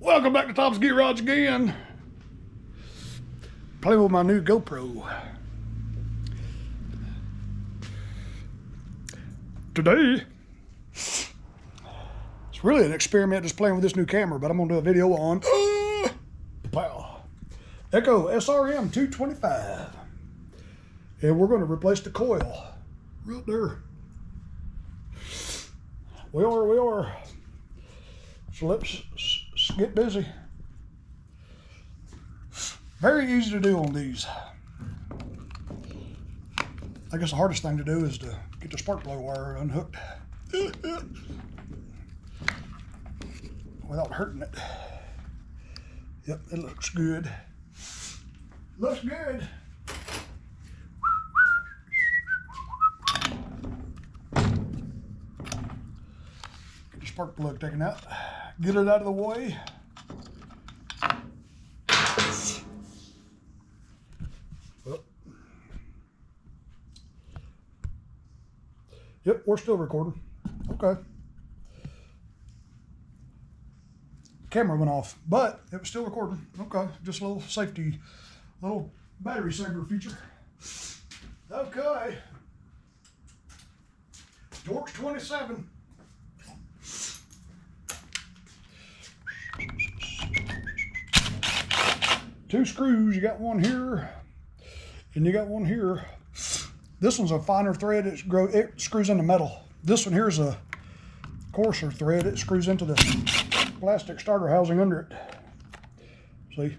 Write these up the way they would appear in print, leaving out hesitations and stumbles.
Welcome back to Tom's Gear Rods again. Playing with my new GoPro. Today, it's really an experiment just playing with this new camera, but I'm gonna do a video on Echo SRM-225. And we're gonna replace the coil right there. We are. So let's get busy. Very easy to do on these. I guess the hardest thing to do is to get the spark plug wire unhooked without hurting it. Yep, it looks good. Looks good. Get the spark plug taken out. Get it out of the way. Yep, we're still recording. Okay. Camera went off, but it was still recording. Okay, just a little safety, little battery saver feature. Okay. Torx 27. Two screws, you got one here, and you got one here. This one's a finer thread, it screws into metal. This one here is a coarser thread, it screws into the plastic starter housing under it. See?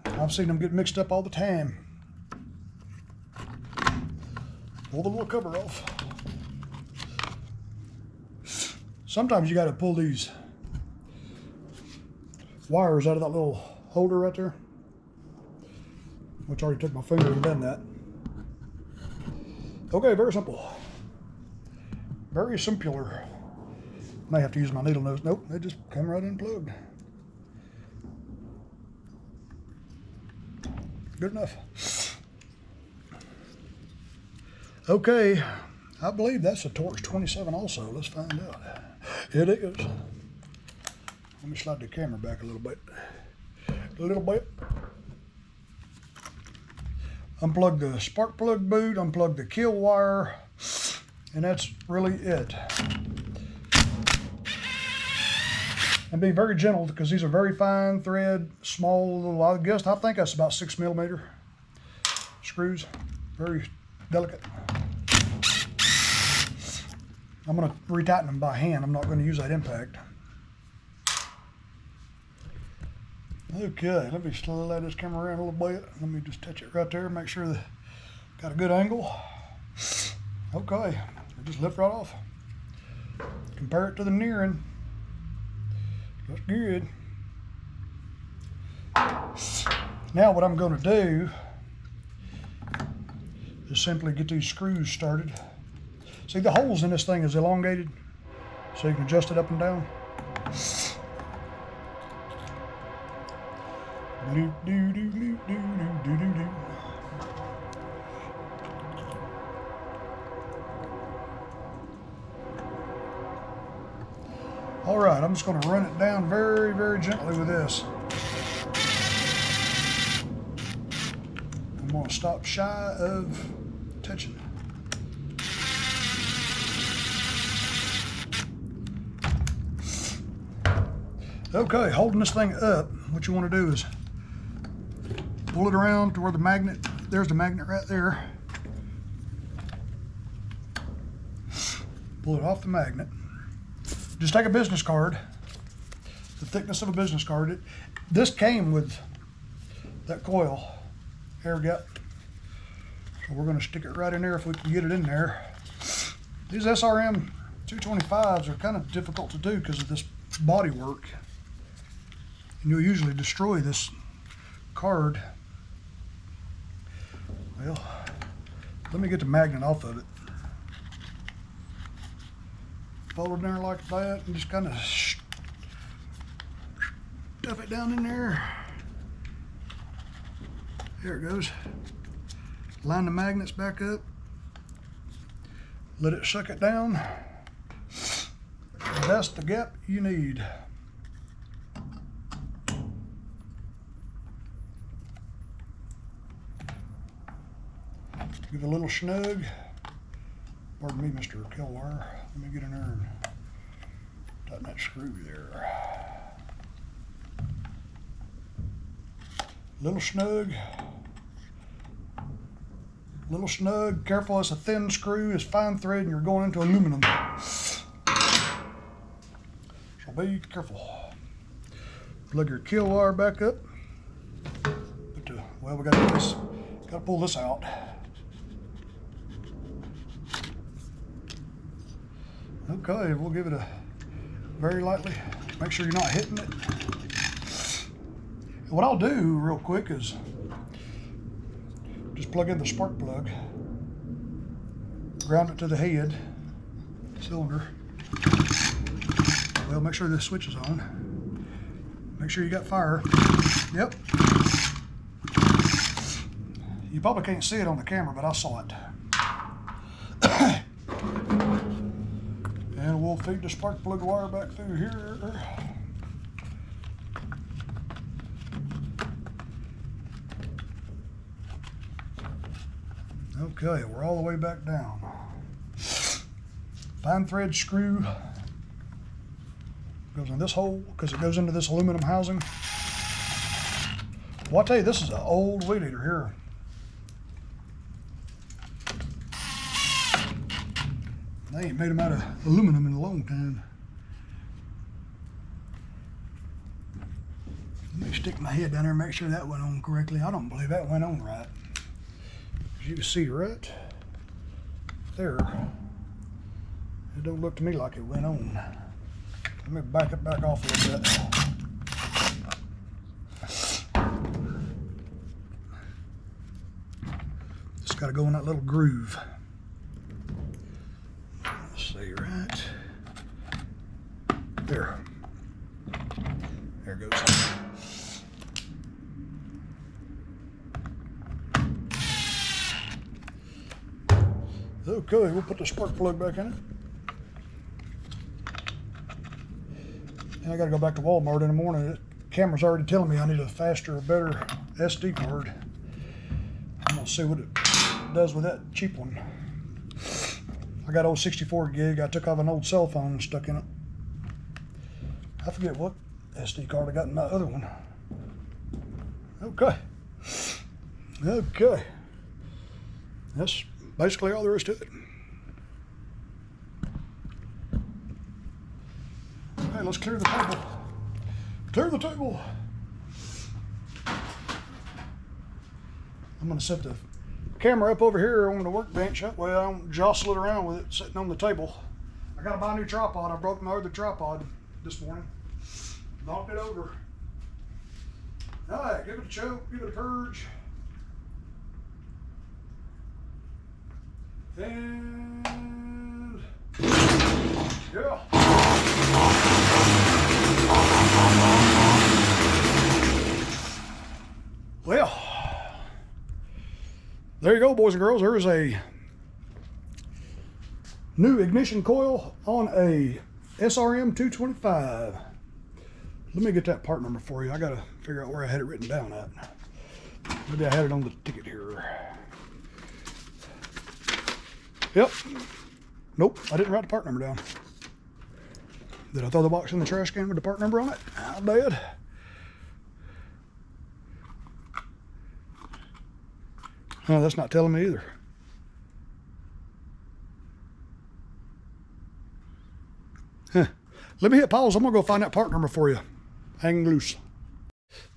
I've seen them get mixed up all the time. Pull the little cover off. Sometimes you gotta pull these wires out of that little holder right there, which I already took my finger and done that. Okay, very simple. Very simpler. May have to use my needle nose. Nope, they just come right unplugged. Good enough. Okay, I believe that's a Torx 27 also. Let's find out. It is. Let me slide the camera back a little bit. Unplug the spark plug boot, unplug the kill wire, and that's really it. And be very gentle because these are very fine thread, small little, I think that's about 6mm screws. Very delicate. I'm gonna retighten them by hand. I'm not gonna use that impact. Okay, let me slide this camera around a little bit. Let me just touch it right there, make sure that got a good angle. Okay, just lift right off. Compare it to the nearing. Looks good. Now what I'm going to do is simply get these screws started. See, the holes in this thing is elongated, so you can adjust it up and down. All right, I'm just going to run it down very, very gently with this. I'm going to stop shy of touching. Okay, holding this thing up, what you want to do is pull it around to where the magnet, there's the magnet right there. Pull it off the magnet. Just take a business card, the thickness of a business card. This came with that coil air gap. So we're gonna stick it right in there if we can get it in there. These SRM-225s are kind of difficult to do because of this body work. And you'll usually destroy this card. Well, let me get the magnet off of it. Fold it down like that and just kind of stuff it down in there. There it goes. Line the magnets back up. Let it suck it down. That's the gap you need. Give it a little snug. Pardon me, Mr. Killwire. Let me get in there and tighten that screw there. Little snug. Little snug. Careful, it's a thin screw, it's fine thread, and you're going into aluminum. So be careful. Plug your kill wire back up. Well, we got this. Got to pull this out. Okay, we'll give it a very lightly. Make sure you're not hitting it. And what I'll do real quick is just plug in the spark plug, ground it to the head cylinder. Well, make sure the switch is on. Make sure you got fire. Yep. You probably can't see it on the camera, but I saw it. And we'll feed the spark plug wire back through here. Okay, we're all the way back down. Fine thread screw goes in this hole because it goes into this aluminum housing. Well, I'll tell you, this is an old Weedeater here. They ain't made them out of aluminum in a long time. Let me stick my head down there and make sure that went on correctly. I don't believe that went on right. As you can see right there, it don't look to me like it went on. Let me back it back off a little bit. Just got to go in that little groove. See, right there. There it goes. Okay, we'll put the spark plug back in it. And I gotta go back to Walmart in the morning. The camera's already telling me I need a faster, better SD card. I'm gonna see what it does with that cheap one. I got old 64 gig. I took off an old cell phone and stuck in it. I forget what SD card I got in my other one. Okay. Okay. That's basically all there is to it. Okay, let's clear the table. Clear the table. I'm gonna set the camera up over here on the workbench. That way I don't jostle it around with it sitting on the table. I gotta buy a new tripod. I broke my other tripod this morning. Knocked it over. All right, give it a choke, give it a purge. And yeah. Well, there you go, boys and girls. There is a new ignition coil on a SRM-225. Let me get that part number for you. I gotta figure out where I had it written down at. Maybe I had it on the ticket here. Yep. Nope, I didn't write the part number down. Did I throw the box in the trash can with the part number on it? How bad? Oh, that's not telling me either. Huh. Let me hit pause. I'm gonna go find that part number for you. Hang loose.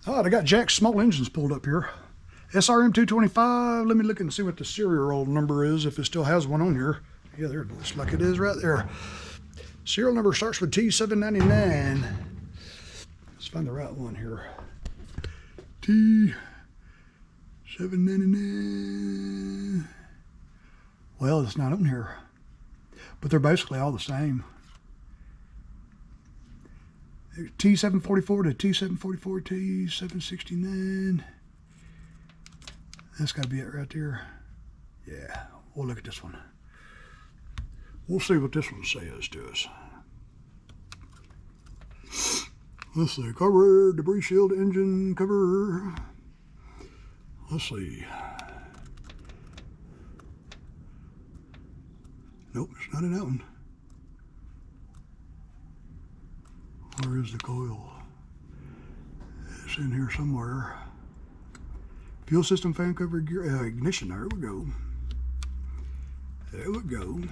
All right, I got Jack's small engines pulled up here. SRM-225. Let me look and see what the serial number is, if it still has one on here. Yeah, there it looks like it is right there. Serial number starts with T799. Let's find the right one here. T799. Well, it's not on here, but they're basically all the same. T744 to T744, T769. That's got to be it right there. Yeah, we'll look at this one. We'll see what this one says to us. Let's see, cover, debris shield, engine cover. Let's see. Nope, it's not in that one. Where is the coil? It's in here somewhere. Fuel system, fan cover, gear, ignition. There we go. There we go.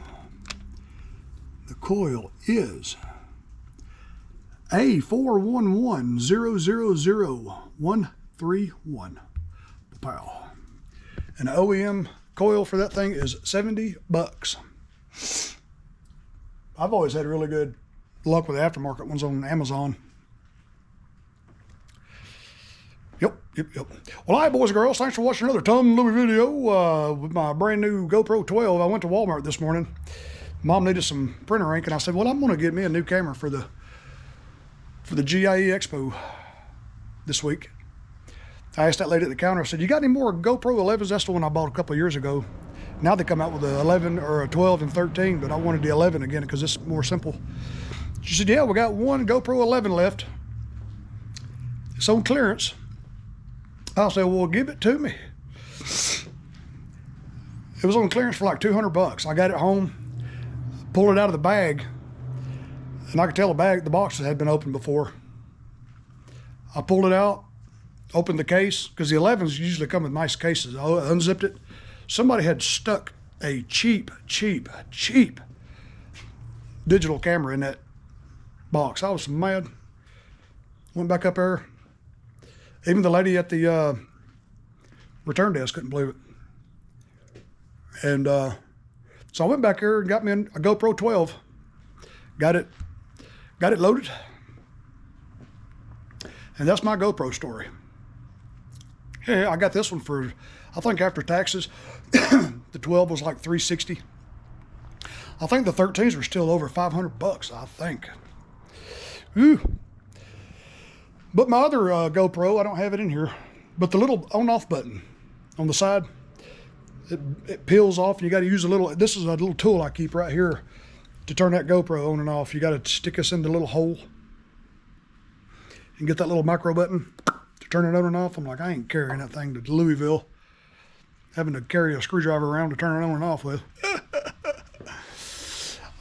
The coil is A411000131. Pow. And the OEM coil for that thing is $70. I've always had really good luck with the aftermarket ones on Amazon. Yep. Well, hi, boys and girls. Thanks for watching another Tom Louie video with my brand new GoPro 12. I went to Walmart this morning. Mom needed some printer ink, and I said, well, I'm going to get me a new camera for the GIE Expo this week. I asked that lady at the counter, I said, you got any more GoPro 11s? That's the one I bought a couple of years ago. Now they come out with a 11 or a 12 and 13, but I wanted the 11 again because it's more simple. She said, yeah, we got one GoPro 11 left. It's on clearance. I said, well, give it to me. It was on clearance for like $200. I got it home, pulled it out of the bag, and I could tell the box had been opened before. I pulled it out, opened the case, because the 11s usually come with nice cases. I unzipped it. Somebody had stuck a cheap digital camera in that box. I was mad. Went back up there. Even the lady at the return desk couldn't believe it. And so I went back there and got me a GoPro 12. Got it loaded. And that's my GoPro story. Yeah, I got this one for, I think after taxes, the 12 was like $360. I think the 13s were still over $500, I think. Ooh. But my other GoPro, I don't have it in here, but the little on-off button on the side, it peels off, and you got to use a little, this is a little tool I keep right here to turn that GoPro on and off. You got to stick this in the little hole and get that little micro button to turn it on and off. I'm like, I ain't carrying that thing to Louisville, having to carry a screwdriver around to turn it on and off with.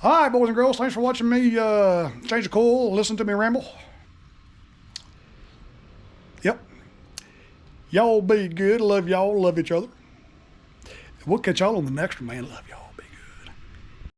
All right, boys and girls, thanks for watching me change the coil, listen to me ramble. Yep. Y'all be good. Love y'all. Love each other. We'll catch y'all on the next one, man. Love y'all.